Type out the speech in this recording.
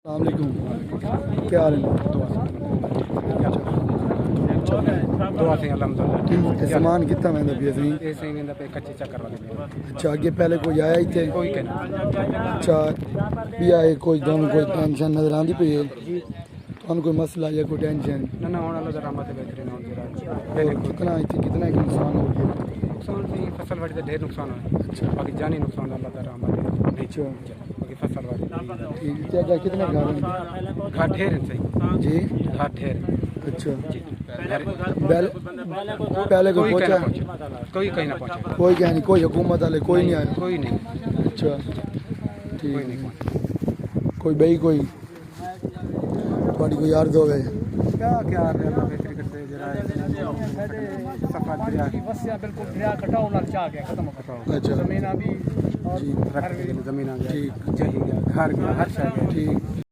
السلام علیکم، کیا حال ہے؟ دعا سے الحمدللہ سامان کتنا مہنگا پیا سی؟ ایسے ہی پہ کچے چکر والے اچھا اگے پہلے کوئی آیا ہی تھے؟ کوئی کہنا اچھا بھی آئے کوئی دونوں کوئی ٹینشن نظر آتی پئی ہے؟ تمہیں کوئی مسئلہ یا کوئی ٹینشن؟ نہ ہونا اللہ رحمت بہترین ہو اور کتنا کتنا ایک نقصان ہو گیا؟ نقصان سے فصل واڑی کا ڈھیر نقصان ہے. اچھا باقی جانی نقصان اللہ کا رحمت ہے. اچھا باقی فصل واڑی ٹھیک ہے. کیا کتنے گھر ہیں؟ گھر ڈھیر ہیں صحیح جی گھر ڈھیر. اچھا جی پہلے کوئی کوئی پہنچا؟ کوئی کہیں نہ پہنچا. کوئی کیا نہیں، کوئی حکومت والے کوئی نہیں آیا؟ کوئی نہیں اچھا ٹھیک کوئی ہے. نہیں پہنچا. کوئی بھائی کوئی تھوڑی کوئی عرض ہوئے؟ کیا اللہ بہتری کرتے ذرا صفا دریا بالکل دریا کٹا ہونا چاہ گیا ختم ہو اچھا زمین ابھی جی زمین آ گیا ٹھیک جہی گیا گھر گیا ہر شے گیا. ٹھیک